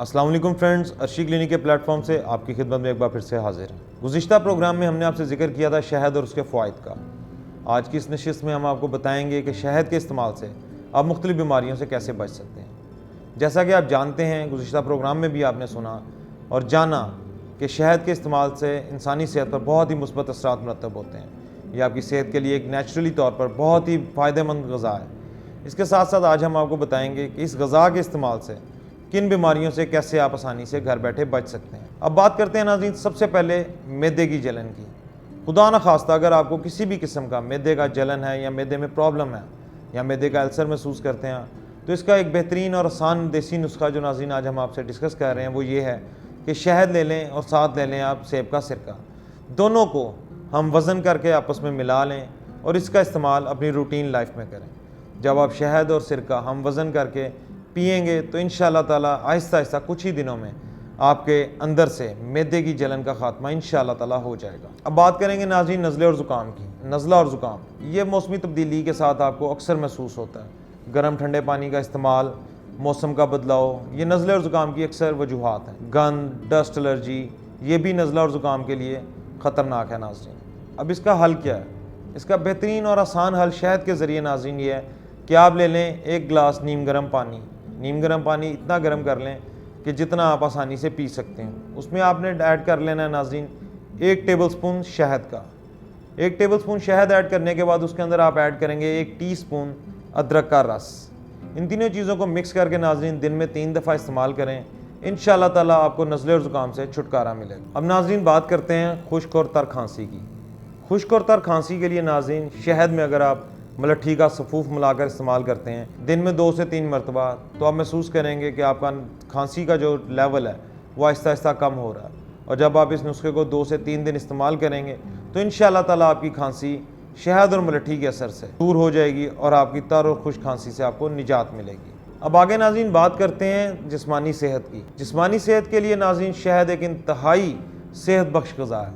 अस्सलाम वालेकुम friends, Arshi clinic के प्लेटफॉर्म से आपकी खिदमत में एक बार फिर से हाजिर हैं। गुज़िश्ता प्रोग्राम में हमने आपसे जिक्र किया था शहद और उसके फ़वाइद का। आज की इस नशिस्त में हम आपको बताएंगे कि शहद के इस्तेमाल से आप मुख्तलिफ़ बीमारियों से कैसे बच सकते हैं। जैसा कि आप जानते हैं, गुज़िश्ता प्रोग्राम में भी आपने सुना और जाना कि शहद के इस्तेमाल से इंसानी सेहत पर बहुत ही मुस्बत असरात मुरतब होते हैं। यह आपकी सेहत के लिए एक नेचुरली तौर पर बहुत ही फ़ायदेमंद ग़िज़ा है। इसके साथ साथ आज हम आपको बताएंगे कि इस ग़िज़ा के इस्तेमाल से किन बीमारियों से कैसे आप आसानी से घर बैठे बच सकते हैं। अब बात करते हैं नाज़रीन, सबसे पहले मैदे की जलन की। खुदा न खास्ता अगर आपको किसी भी किस्म का मैदे का जलन है या मैदे में प्रॉब्लम है या मैदे का अल्सर महसूस करते हैं, तो इसका एक बेहतरीन और आसान देसी नुस्खा जो नाज़रीन आज हम आपसे डिस्कस कर रहे हैं वो ये है कि शहद ले लें और साथ ले लें आप सेब का सिरका। दोनों को हम वज़न करके आपस में मिला लें और इसका इस्तेमाल अपनी रूटीन लाइफ में करें। जब आप शहद और सिरका हम वज़न करके पिएंगे तो इंशाअल्लाह ताला आहिस्ता आहिस्ता कुछ ही दिनों में आपके अंदर से मैदे की जलन का ख़ात्मा इंशाअल्लाह ताला हो जाएगा। अब बात करेंगे नाज़रीन नज़ले और ज़ुकाम की। नज़ला और ज़ुकाम ये मौसमी तब्दीली के साथ आपको अक्सर महसूस होता है। गर्म ठंडे पानी का इस्तेमाल, मौसम का बदलाव, ये नज़ले और ज़ुकाम की अक्सर वजूहात हैं। गंद, डस्ट एलर्जी, ये भी नज़ला और ज़ुकाम के लिए ख़तरनाक है नाज़रीन। अब इसका हल क्या है? इसका बेहतरीन और आसान हल शहद के ज़रिए नाज़रीन ये है कि आप ले लें एक गिलास नीम गर्म पानी। नीम गर्म पानी इतना गर्म कर लें कि जितना आप आसानी से पी सकते हैं। उसमें आपने ऐड कर लेना है नाज़रीन 1 टेबलस्पून शहद का। 1 टेबलस्पून शहद ऐड करने के बाद उसके अंदर आप ऐड करेंगे 1 टीस्पून अदरक का रस। इन तीनों चीज़ों को मिक्स करके नाज़रीन दिन में 3 दफ़ा इस्तेमाल करें। इंशाअल्लाह ताला आपको नज़ले और ज़ुकाम से छुटकारा मिलेगा। अब नाज़रीन बात करते हैं खुश्क और तर खांसी की। खुश्क और तर खांसी के लिए नाज़रीन शहद में अगर आप मलट्ठी का सफ़ूफ मिलाकर इस्तेमाल करते हैं दिन में 2 से 3 मरतबा, तो आप महसूस करेंगे कि आपका खांसी का जो लेवल है वो आहिस्ता आहिस्ता कम हो रहा है। और जब आप इस नुस्खे को 2 से 3 दिन इस्तेमाल करेंगे तो इंशाअल्लाह ताला आपकी खांसी शहद और मलट्ठी के असर से दूर हो जाएगी और आपकी तर और खुश्क खांसी से आपको निजात मिलेगी। अब आगे नाज़रीन बात करते हैं जिस्मानी सेहत की। जिस्मानी सेहत के लिए नाज़रीन शहद एक इंतहाई सेहत बख्श ग़िज़ा है।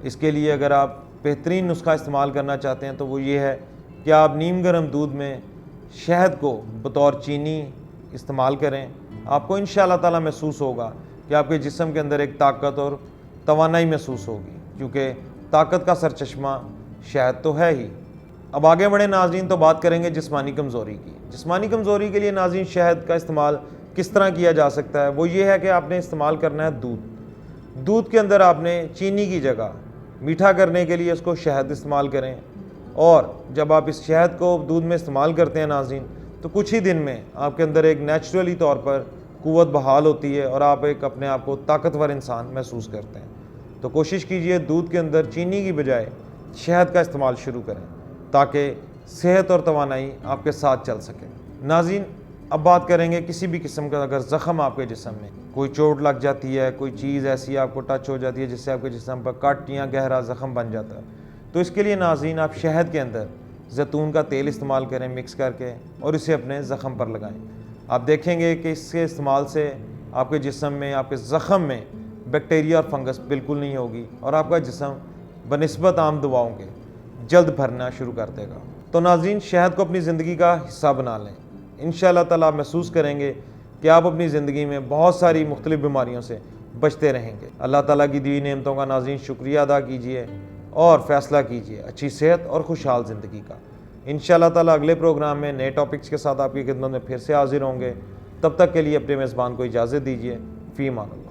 इसके लिए अगर आप बेहतरीन नुस्खा इस्तेमाल करना चाहते हैं तो वो ये है कि आप नीम गर्म दूध में शहद को बतौर चीनी इस्तेमाल करें। आपको इंशाअल्लाह ताला महसूस होगा कि आपके जिस्म के अंदर एक ताकत और तवानाई महसूस होगी, क्योंकि ताकत का सरचश्मा शहद तो है ही। अब आगे बढ़े नाज़रीन तो बात करेंगे जिस्मानी कमज़ोरी की। जिस्मानी कमज़ोरी के लिए नाज़रीन शहद का इस्तेमाल किस तरह किया जा सकता है, वो ये है कि आपने इस्तेमाल करना है दूध। दूध के अंदर आपने चीनी की जगह मीठा करने के लिए उसको शहद इस्तेमाल करें। और जब आप इस शहद को दूध में इस्तेमाल करते हैं नाज़रीन, तो कुछ ही दिन में आपके अंदर एक नेचुरली तौर पर क़ुव्वत बहाल होती है और आप एक अपने आप को ताकतवर इंसान महसूस करते हैं। तो कोशिश कीजिए दूध के अंदर चीनी की बजाय शहद का इस्तेमाल शुरू करें ताकि सेहत और तवानाई आपके साथ चल सके। नाज़रीन अब बात करेंगे किसी भी किस्म का अगर ज़ख़म आपके जिस्म में, कोई चोट लग जाती है, कोई चीज़ ऐसी आपको टच हो जाती है जिससे आपके जिस्म पर कट या गहरा ज़ख़म बन जाता है, तो इसके लिए नाज़रीन आप शहद के अंदर जैतून का तेल इस्तेमाल करें मिक्स करके और इसे अपने ज़ख़म पर लगाएं। आप देखेंगे कि इसके इस्तेमाल से आपके जिस्म में, आपके ज़ख़म में बैक्टीरिया और फंगस बिल्कुल नहीं होगी और आपका जिस्म बनिस्बत आम दवाओं के जल्द भरना शुरू कर देगा। तो नाज़रीन शहद को अपनी ज़िंदगी का हिस्सा बना लें। इंशाअल्लाह ताला आप महसूस करेंगे कि आप अपनी ज़िंदगी में बहुत सारी मुख्तलिफ़ बीमारियों से बचते रहेंगे। अल्लाह ताला की दी नेमतों का नाज़रीन शुक्रिया अदा कीजिए और फ़ैसला कीजिए अच्छी सेहत और खुशहाल ज़िंदगी का। इंशाअल्लाह ताला अगले प्रोग्राम में नए टॉपिक्स के साथ आपकी खिदमत में फिर से हाजिर होंगे। तब तक के लिए अपने मेज़बान को इजाज़त दीजिए। फ़ी अमान अल्लाह।